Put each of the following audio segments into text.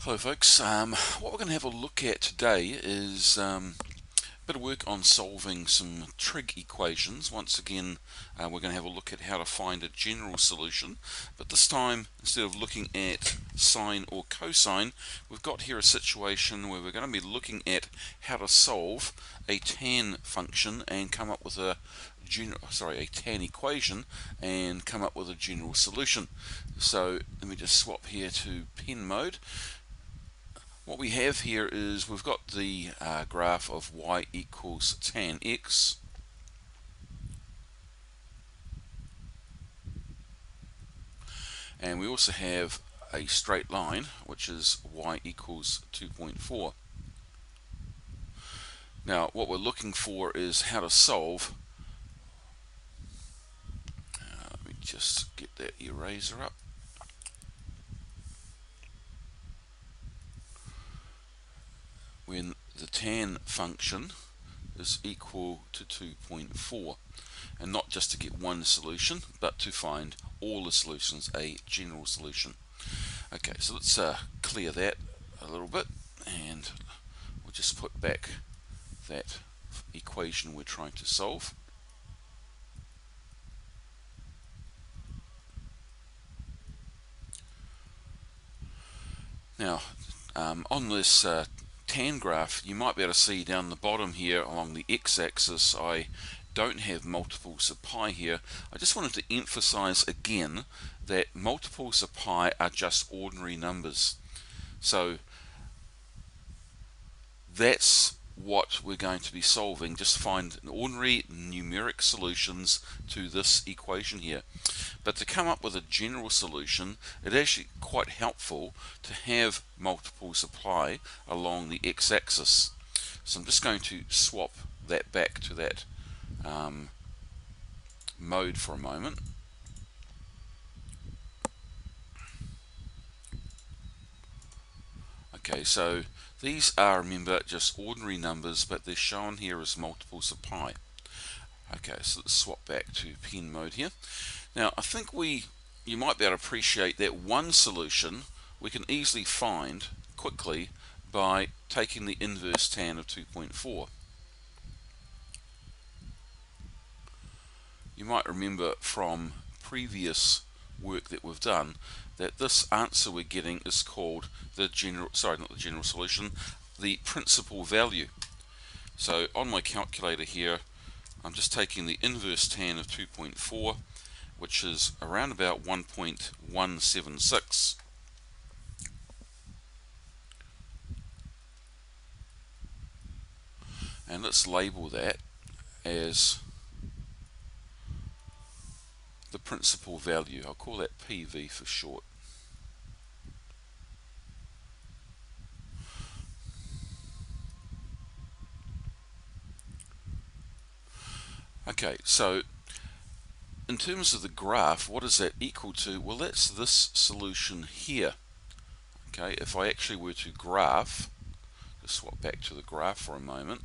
Hello folks, what we're going to have a look at today is a bit of work on solving some trig equations. Once again, we're going to have a look at how to find a general solution, but this time, instead of looking at sine or cosine, we've got here a situation where we're going to be looking at how to solve a tan function and come up with a tan equation and come up with a general solution. So let me just swap here to pen mode. What we have here is we've got the graph of y equals tan x, and we also have a straight line which is y equals 2.4. Now what we're looking for is how to solve, let me just get that eraser up, when the tan function is equal to 2.4, and not just to get one solution but to find all the solutions, a general solution. Okay, so let's clear that a little bit, and we'll just put back that equation we're trying to solve. Now, on this tan graph, you might be able to see down the bottom here along the x-axis, I don't have multiples of pi here. I just wanted to emphasize again that multiples of pi are just ordinary numbers. So that's what we're going to be solving. Just find ordinary numeric solutions to this equation here. But to come up with a general solution, it's actually quite helpful to have multiples of pi along the x-axis. So I'm just going to swap that back to that mode for a moment. Okay, so these are, remember, just ordinary numbers, but they're shown here as multiples of pi. Okay, so let's swap back to pen mode here. Now, I think you might be able to appreciate that one solution we can easily find quickly by taking the inverse tan of 2.4. You might remember from previous work that we've done that this answer we're getting is called the the principal value. So on my calculator here, I'm just taking the inverse tan of 2.4, which is around about 1.176. And let's label that as the principal value. I'll call that PV for short. Okay, so in terms of the graph, what is that equal to? Well, that's this solution here. Okay, if I actually were to graph, just swap back to the graph for a moment,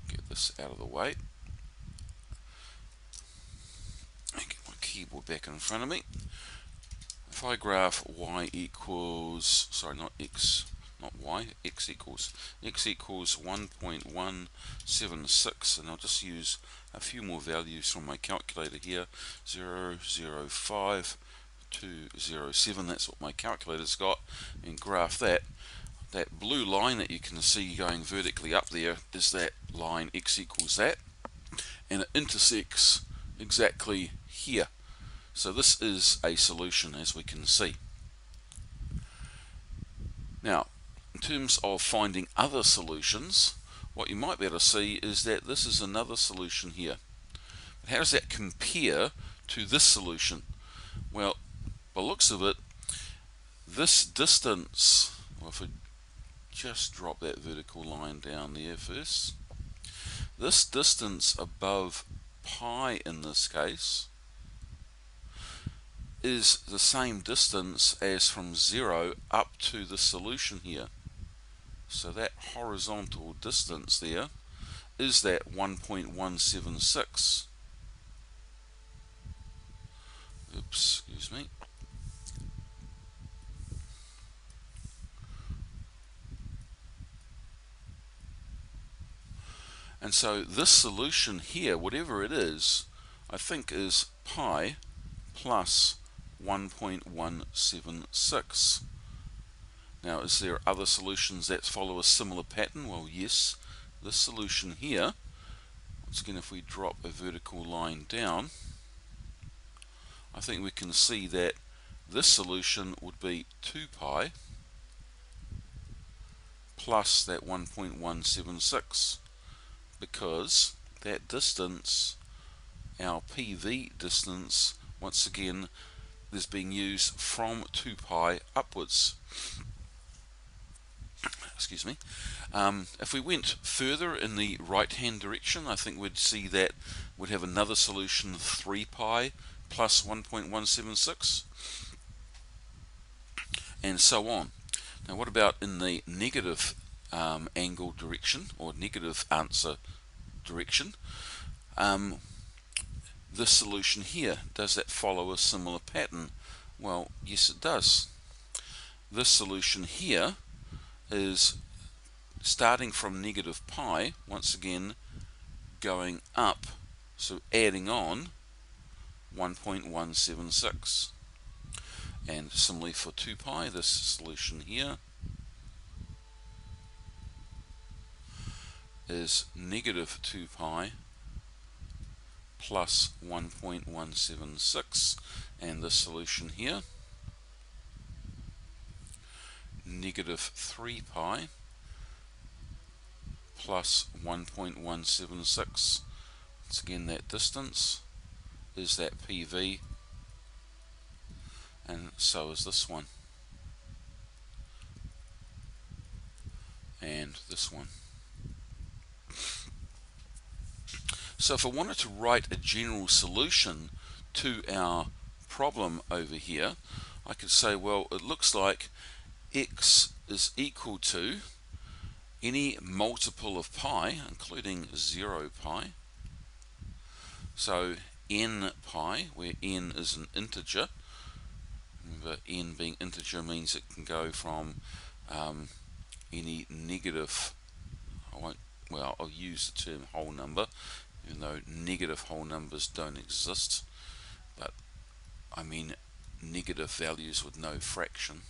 get this out of the way, and get my keyboard back in front of me. If I graph y equals, not y, x equals 1.176, and I'll just use a few more values from my calculator here, 0.05207, that's what my calculator's got, and graph that. That blue line that you can see going vertically up there is that line x equals that, and it intersects exactly here. So this is a solution, as we can see. Now, in terms of finding other solutions, what you might be able to see is that this is another solution here. But how does that compare to this solution? Well, by the looks of it, this distance, well, if we just drop that vertical line down there first, this distance above pi in this case is the same distance as from 0 up to the solution here. So that horizontal distance there is that 1.176. Oops, excuse me. And so this solution here, whatever it is, I think is pi plus 1.176. Now, is there other solutions that follow a similar pattern? Well, yes. This solution here, once again, if we drop a vertical line down, I think we can see that this solution would be 2 pi plus that 1.176, because that distance, our PV distance, once again, is being used from 2 pi upwards. Excuse me. If we went further in the right hand direction, I think we'd see that we'd have another solution, 3 pi plus 1.176, and so on. Now, what about in the negative angle direction, or negative answer direction? This solution here, does that follow a similar pattern? Well, yes, it does. This solution here is starting from negative pi, once again going up, so adding on 1.176. And similarly for 2 pi, this solution here is negative 2 pi plus 1.176, and this solution here, negative 3 pi plus 1.176. Once again, that distance is that PV, and so is this one, and this one. So if I wanted to write a general solution to our problem over here, I could say, well, it looks like x is equal to any multiple of pi, including 0 pi. So n pi, where n is an integer. Remember, n being integer means it can go from any negative, I'll use the term whole number, even though negative whole numbers don't exist, but I mean negative values with no fraction.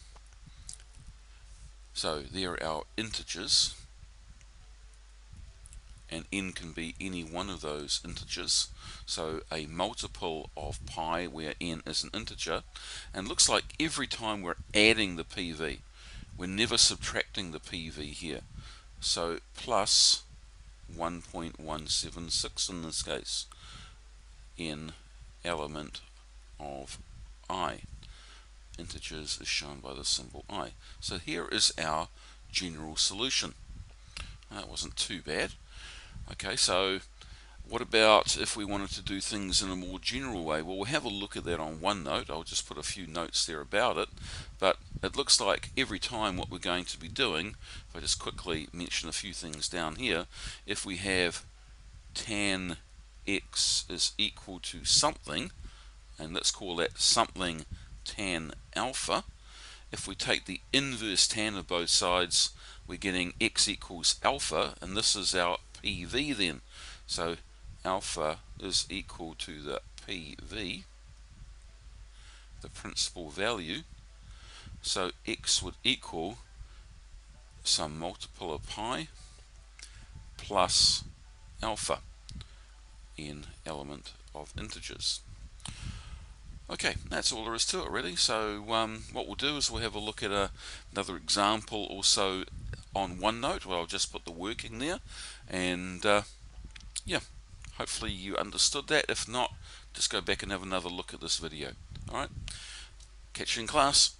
So there are our integers, and n can be any one of those integers. So a multiple of pi where n is an integer, and looks like every time we're adding the PV, we're never subtracting the PV here. So plus 1.176 in this case, in element of I. Integers is shown by the symbol I. So here is our general solution. That wasn't too bad. Okay, so what about if we wanted to do things in a more general way? Well, we'll have a look at that on OneNote. I'll just put a few notes there about it, but it looks like every time what we're going to be doing, if I just quickly mention a few things down here, if we have tan x is equal to something, and let's call that something tan alpha, if we take the inverse tan of both sides, we're getting x equals alpha, and this is our PV then. So alpha is equal to the PV, the principal value. So x would equal some multiple of pi plus alpha in element of integers. Okay, that's all there is to it really. So what we'll do is we'll have a look at another example also on OneNote, where I'll just put the working there, and yeah, hopefully you understood that. If not, just go back and have another look at this video. Alright, catch you in class.